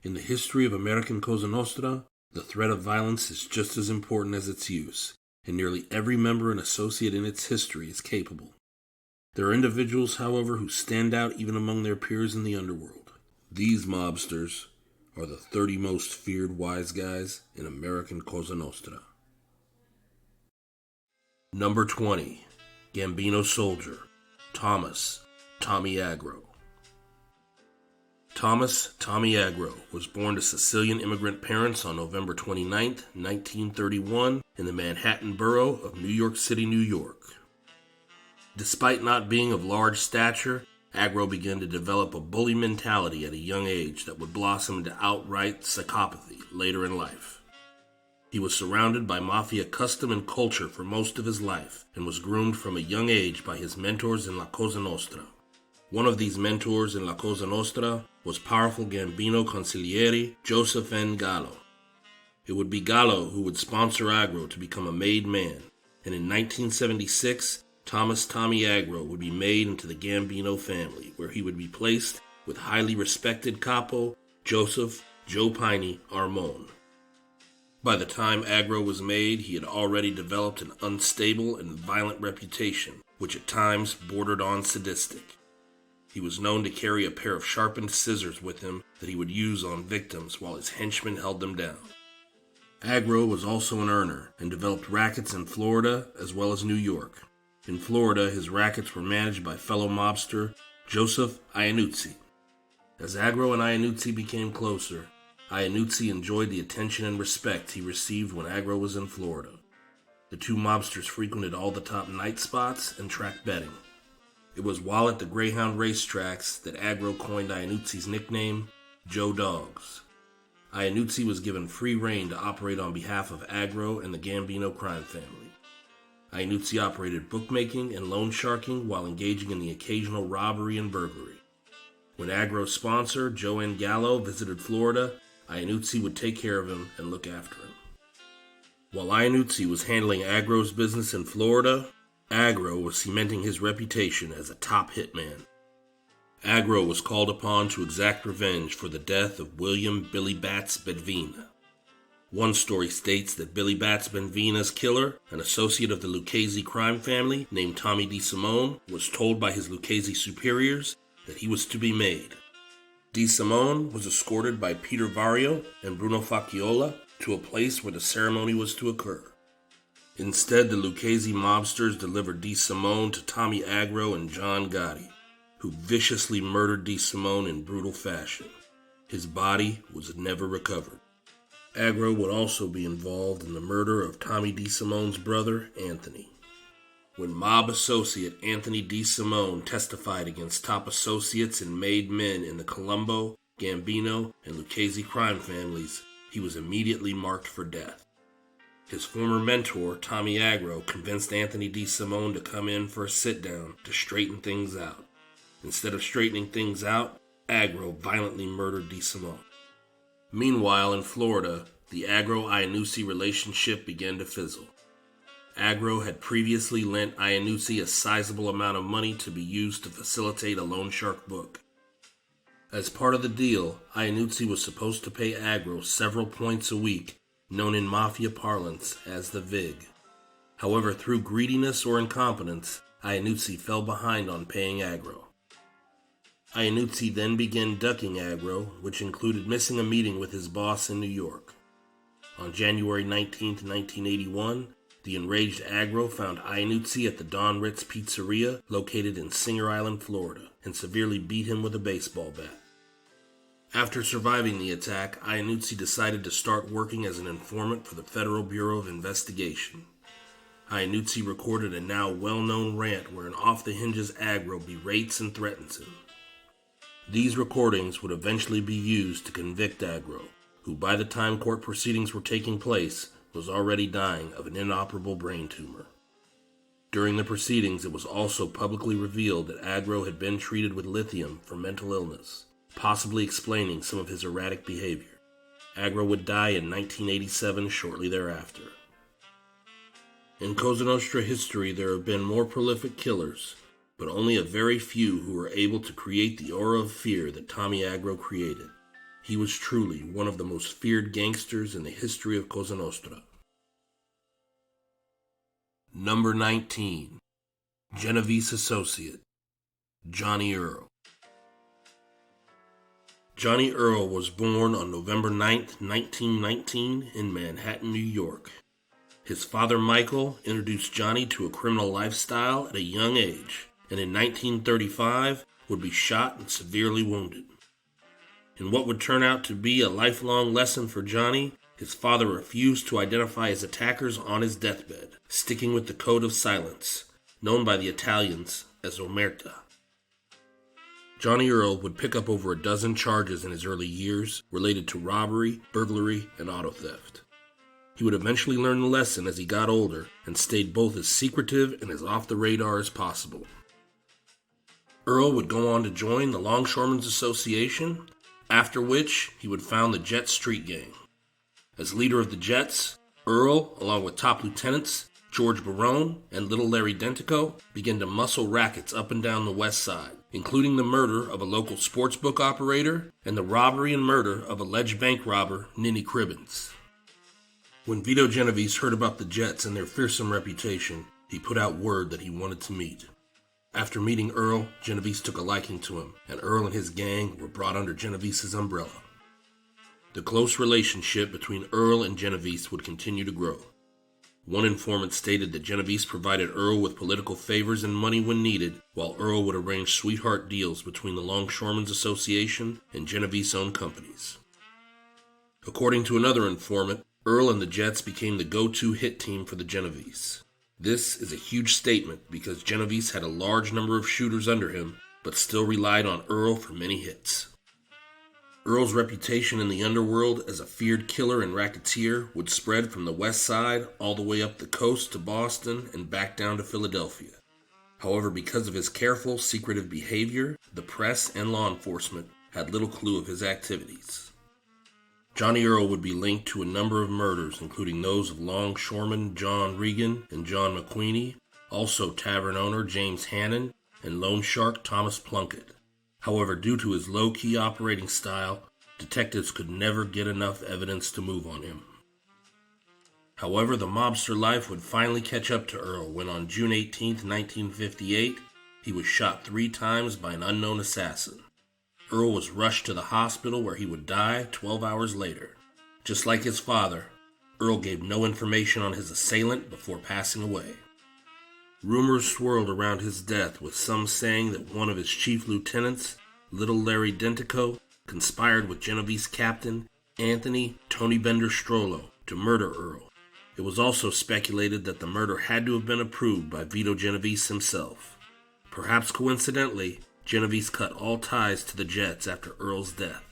In the history of American Cosa Nostra, the threat of violence is just as important as its use, and nearly every member and associate in its history is capable. There are individuals, however, who stand out even among their peers in the underworld. These mobsters are the 30 most feared wise guys in American Cosa Nostra. Number 20. Gambino Soldier, Thomas Tommy Agro. Thomas Tommy Agro was born to Sicilian immigrant parents on November 29, 1931, in the Manhattan borough of New York City, New York. Despite not being of large stature, Agro began to develop a bully mentality at a young age that would blossom into outright psychopathy later in life. He was surrounded by mafia custom and culture for most of his life and was groomed from a young age by his mentors in La Cosa Nostra. One of these mentors in La Cosa Nostra was powerful Gambino consigliere Joseph N. Gallo. It would be Gallo who would sponsor Agro to become a made man, and in 1976, Thomas Tommy Agro would be made into the Gambino family, where he would be placed with highly respected capo Joseph Joe Piney Armone. By the time Agro was made, he had already developed an unstable and violent reputation, which at times bordered on sadistic. He was known to carry a pair of sharpened scissors with him that he would use on victims while his henchmen held them down. Agro was also an earner and developed rackets in Florida as well as New York. In Florida, his rackets were managed by fellow mobster Joseph Iannuzzi. As Agro and Iannuzzi became closer, Iannuzzi enjoyed the attention and respect he received when Agro was in Florida. The two mobsters frequented all the top night spots and track betting. It was while at the Greyhound racetracks that Agro coined Iannuzzi's nickname, Joe Dogs. Iannuzzi was given free rein to operate on behalf of Agro and the Gambino crime family. Iannuzzi operated bookmaking and loan sharking while engaging in the occasional robbery and burglary. When Agro's sponsor, Joe N. Gallo, visited Florida, Iannuzzi would take care of him and look after him. While Iannuzzi was handling Agro's business in Florida, Agro was cementing his reputation as a top hitman. Agro was called upon to exact revenge for the death of William Billy Bats Benvina. One story states that Billy Bats Benvina's killer, an associate of the Lucchese crime family named Tommy DeSimone, was told by his Lucchese superiors that he was to be made. DeSimone was escorted by Peter Vario and Bruno Facchiola to a place where the ceremony was to occur. Instead, the Lucchese mobsters delivered DeSimone to Tommy Agro and John Gotti, who viciously murdered DeSimone in brutal fashion. His body was never recovered. Agro would also be involved in the murder of Tommy DeSimone's brother, Anthony. When mob associate Anthony DeSimone testified against top associates and made men in the Colombo, Gambino, and Lucchese crime families, he was immediately marked for death. His former mentor, Tommy Agro, convinced Anthony DeSimone to come in for a sit-down to straighten things out. Instead of straightening things out, Agro violently murdered DeSimone. Meanwhile, in Florida, the Agro-Iannuzzi relationship began to fizzle. Agro had previously lent Iannuzzi a sizable amount of money to be used to facilitate a loan shark book. As part of the deal, Iannuzzi was supposed to pay Agro several points a week, known in mafia parlance as the VIG. However, through greediness or incompetence, Iannuzzi fell behind on paying Agro. Iannuzzi then began ducking Agro, which included missing a meeting with his boss in New York. On January 19, 1981, the enraged Agro found Iannuzzi at the Don Ritz Pizzeria located in Singer Island, Florida, and severely beat him with a baseball bat. After surviving the attack, Iannuzzi decided to start working as an informant for the Federal Bureau of Investigation. Iannuzzi recorded a now well-known rant where an off-the-hinges Agro berates and threatens him. These recordings would eventually be used to convict Agro, who by the time court proceedings were taking place was already dying of an inoperable brain tumor. During the proceedings, it was also publicly revealed that Agro had been treated with lithium for mental illness, possibly explaining some of his erratic behavior. Agro would die in 1987 shortly thereafter. In Cosa Nostra history, there have been more prolific killers, but only a very few who were able to create the aura of fear that Tommy Agro created. he was truly one of the most feared gangsters in the history of Cosa Nostra. Number 19. Genovese Associate, Johnny Earle. Johnny Earle was born on November 9, 1919 in Manhattan, New York. His father, Michael, introduced Johnny to a criminal lifestyle at a young age, and in 1935 would be shot and severely wounded. In what would turn out to be a lifelong lesson for Johnny, his father refused to identify his attackers on his deathbed, sticking with the code of silence, known by the Italians as omerta. Johnny Earle would pick up over a dozen charges in his early years related to robbery, burglary, and auto theft. He would eventually learn the lesson as he got older and stayed both as secretive and as off the radar as possible. Earle would go on to join the Longshoremen's Association, after which he would found the Jet Street Gang. As leader of the Jets, Earle, along with top lieutenants George Barone and Little Larry Dentico, began to muscle rackets up and down the West Side, including the murder of a local sportsbook operator and the robbery and murder of alleged bank robber Ninny Cribbins. When Vito Genovese heard about the Jets and their fearsome reputation, he put out word that he wanted to meet. After meeting Earle, Genovese took a liking to him, and Earle and his gang were brought under Genovese's umbrella. The close relationship between Earle and Genovese would continue to grow. One informant stated that Genovese provided Earle with political favors and money when needed, while Earle would arrange sweetheart deals between the Longshoremen's Association and Genovese-owned companies. According to another informant, Earle and the Jets became the go-to hit team for the Genovese. This is a huge statement because Genovese had a large number of shooters under him, but still relied on Earle for many hits. Earle's reputation in the underworld as a feared killer and racketeer would spread from the West Side all the way up the coast to Boston and back down to Philadelphia. However, because of his careful, secretive behavior, the press and law enforcement had little clue of his activities. Johnny Earle would be linked to a number of murders, including those of longshoreman John Regan and John McQueenie, also tavern owner James Hannon, and loan shark Thomas Plunkett. However, due to his low-key operating style, detectives could never get enough evidence to move on him. However, the mobster life would finally catch up to Earle when on June 18, 1958, he was shot 3 times by an unknown assassin. Earle was rushed to the hospital where he would die 12 hours later. Just like his father, Earle gave no information on his assailant before passing away. Rumors swirled around his death, with some saying that one of his chief lieutenants, Little Larry Dentico, conspired with Genovese captain Anthony Tony Bender Strollo to murder Earle. It was also speculated that the murder had to have been approved by Vito Genovese himself. Perhaps coincidentally, Genovese cut all ties to the Jets after Earle's death.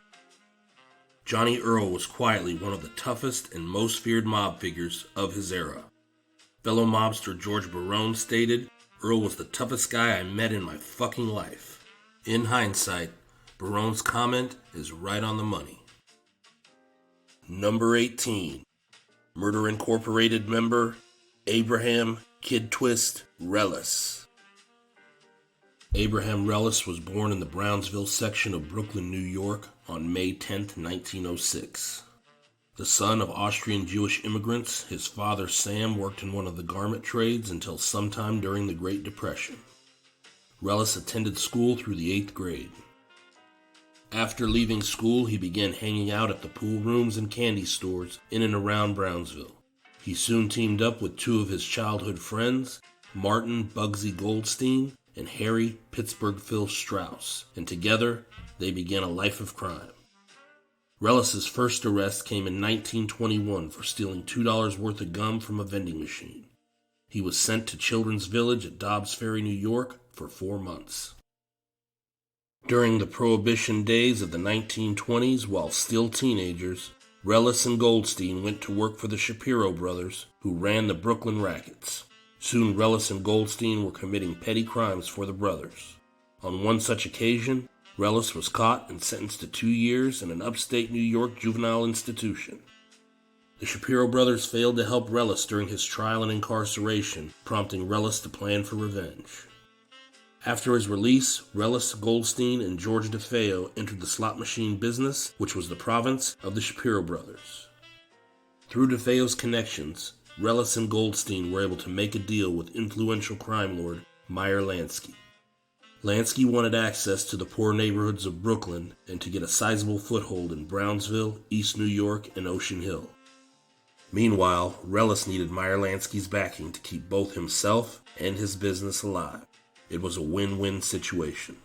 Johnny Earle was quietly one of the toughest and most feared mob figures of his era. Fellow mobster George Barone stated, "Earle was the toughest guy I met in my fucking life." In hindsight, Barone's comment is right on the money. Number 18. Murder Incorporated member Abraham Kid Twist Reles. Abraham Reles was born in the Brownsville section of Brooklyn, New York on May 10, 1906. The son of Austrian Jewish immigrants, his father Sam worked in one of the garment trades until sometime during the Great Depression. Reles attended school through the 8th grade. After leaving school, he began hanging out at the pool rooms and candy stores in and around Brownsville. He soon teamed up with 2 of his childhood friends, Martin Bugsy Goldstein and Harry Pittsburgh Phil Strauss, and together they began a life of crime. Reles's first arrest came in 1921 for stealing $2 worth of gum from a vending machine. He was sent to Children's Village at Dobbs Ferry, New York for 4 months. During the Prohibition days of the 1920s, while still teenagers, Reles and Goldstein went to work for the Shapiro brothers, who ran the Brooklyn rackets. Soon Reles and Goldstein were committing petty crimes for the brothers. On one such occasion, Reles was caught and sentenced to 2 years in an upstate New York juvenile institution. The Shapiro brothers failed to help Reles during his trial and incarceration, prompting Reles to plan for revenge. After his release, Reles, Goldstein, and George DeFeo entered the slot machine business, which was the province of the Shapiro brothers. Through DeFeo's connections, Reles and Goldstein were able to make a deal with influential crime lord Meyer Lansky. Lansky wanted access to the poor neighborhoods of Brooklyn and to get a sizable foothold in Brownsville, East New York, and Ocean Hill. Meanwhile, Reles needed Meyer Lansky's backing to keep both himself and his business alive. It was a win-win situation.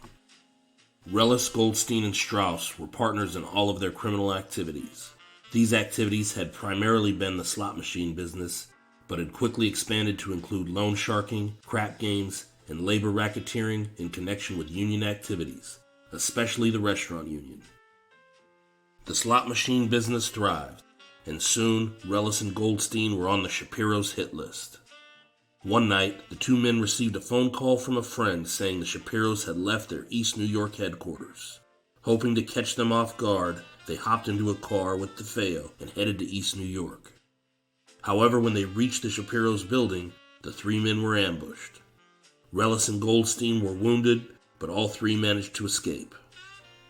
Reles, Goldstein, and Strauss were partners in all of their criminal activities. These activities had primarily been the slot machine business, but had quickly expanded to include loan sharking, crap games, and labor racketeering in connection with union activities, especially the restaurant union. The slot machine business thrived, and soon Reles and Goldstein were on the Shapiro's hit list. One night, the two men received a phone call from a friend saying the Shapiros had left their East New York headquarters. Hoping to catch them off guard, they hopped into a car with DeFeo and headed to East New York. However, when they reached the Shapiro's building, the three men were ambushed. Reles and Goldstein were wounded, but all three managed to escape.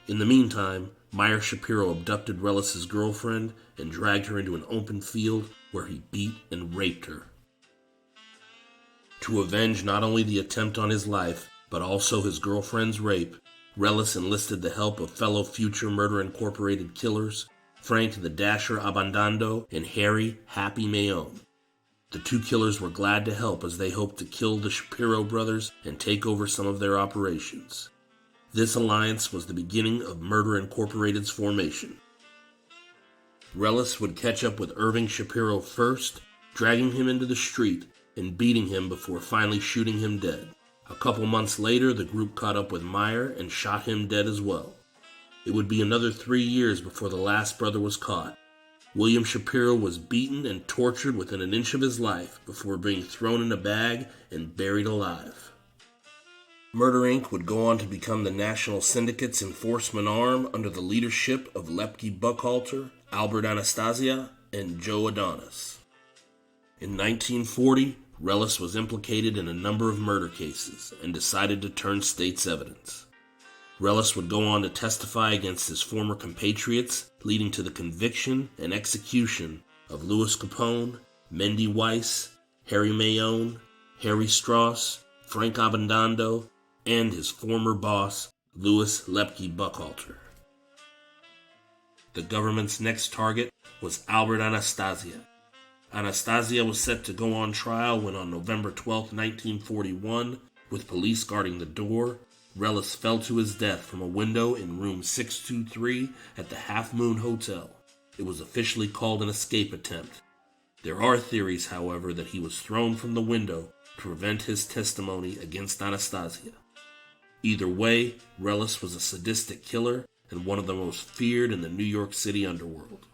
In the meantime, Meyer Shapiro abducted Reles' girlfriend and dragged her into an open field where he beat and raped her. To avenge not only the attempt on his life, but also his girlfriend's rape, Reles enlisted the help of fellow future Murder Incorporated killers, Frank the Dasher Abandando and Harry Happy Mayone. The two killers were glad to help as they hoped to kill the Shapiro brothers and take over some of their operations. This alliance was the beginning of Murder Incorporated's formation. Reles would catch up with Irving Shapiro first, dragging him into the street and beating him before finally shooting him dead. A couple months later, the group caught up with Meyer and shot him dead as well. It would be another 3 years before the last brother was caught. William Shapiro was beaten and tortured within an inch of his life before being thrown in a bag and buried alive. Murder Inc. would go on to become the National Syndicate's enforcement arm under the leadership of Lepke Buckhalter, Albert Anastasia, and Joe Adonis. In 1940, Reles was implicated in a number of murder cases and decided to turn state's evidence. Reles would go on to testify against his former compatriots, leading to the conviction and execution of Louis Capone, Mendy Weiss, Harry Mayone, Harry Strauss, Frank Abandando, and his former boss, Louis Lepke Buckhalter. The government's next target was Albert Anastasia. Anastasia was set to go on trial when on November 12, 1941, with police guarding the door, Reles fell to his death from a window in room 623 at the Half Moon Hotel. It was officially called an escape attempt. There are theories, however, that he was thrown from the window to prevent his testimony against Anastasia. Either way, Reles was a sadistic killer and one of the most feared in the New York City underworld.